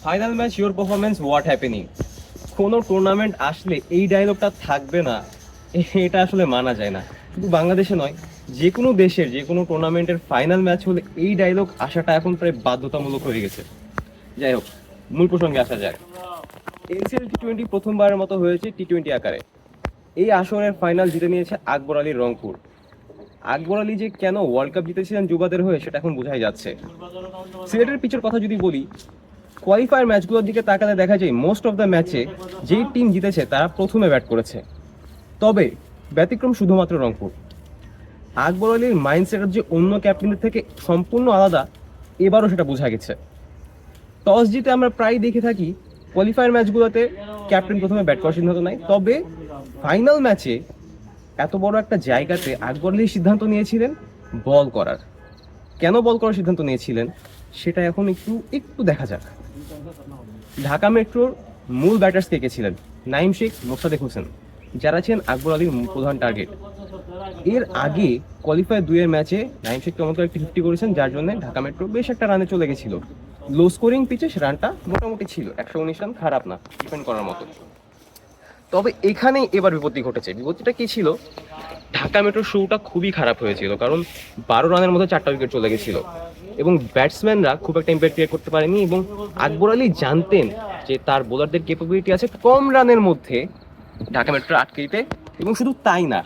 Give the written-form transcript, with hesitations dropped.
Final match your performance what happening. কোনো tournament আসলে এই ডায়লগটা থাকবে না, এটা আসলে মানা যায় না। শুধু বাংলাদেশে নয়, যে কোনো দেশের যে কোনো টুর্নামেন্টের ফাইনাল ম্যাচ হলে এই ডায়লগ আসাটা এখন প্রায় বাধ্যতামূলক হয়ে গেছে। যাই হোক, মূল প্রসঙ্গে আসা যায়। এনসিএল টি-20 প্রথমবারের মতো হয়েছে টি-20 আকারে। এই আসরের ফাইনাল জিতে নিয়েছে আকবর আলীর রংপুর। আকবর আলী যে কেন ওয়ার্ল্ড কাপ জিতেছিলেন যুবাদের হয়ে সেটা এখন বোঝাই যাচ্ছে। সিলেটের পিচের কথা যদি বলি, কোয়ালিফায়ার ম্যাচগুলোর দিকে তাকালে দেখা যায় মোস্ট অফ দ্য ম্যাচে যেই টিম জিতেছে তারা প্রথমে ব্যাট করেছে। তবে ব্যতিক্রম শুধুমাত্র রংপুর। আকবর আলীর মাইন্ডসেট যে অন্য ক্যাপ্টেনদের থেকে সম্পূর্ণ আলাদা, এবারও সেটা বোঝা গেছে। টস জিতে আমরা প্রায় দেখে থাকি কোয়ালিফায়ার ম্যাচগুলোতে ক্যাপ্টেন প্রথমে ব্যাট করার সিদ্ধান্ত নেয়, তবে ফাইনাল ম্যাচে এত বড় একটা জায়গাতে আকবর আলী সিদ্ধান্ত নিয়েছিলেন বল করার। কেন বল করার সিদ্ধান্ত নিয়েছিলেন সেটা এখন একটু একটু দেখা যাক। ঢাকা মেট্রোর মূল ব্যাটার্স কে কে ছিলেন? নাইম শেখ, মোস্তাদেক হোসেন, যারা ছিলেন আকবর আলীর প্রধান টার্গেট। এর আগে কোয়ালিফায়ার 2 এর ম্যাচে নাইম শেখ চমৎকার একটি 50 করেছেন, যার জন্য ঢাকা মেট্রো বেশ একটা রানে চলে গেছিল। লো স্কোরিং পিচে সে রানটা মোটামুটি ছিল, 119 রান, খারাপ না, ডিফেন্ড করার মতো। তবে এখানেই এবার বিপত্তি ঘটেছে। বিপত্তিটা কি ছিল? ঢাকা মেট্রোর শুরুটা খুবই খারাপ হয়েছিল, কারণ 12 রানের মধ্যে 4টা উইকেট চলে গেছিল এবং ব্যাটসম্যানরা খুব একটা ইম্প্যাক্ট ক্রিয়েট করতে পারেনি। এবং আকবর আলী জানতেন যে তার বোলারদের ক্যাপাবিলিটি আছে কম রানের মধ্যে ঢাকা মেট্রো আটকে দিতে। এবং শুধু তাই না,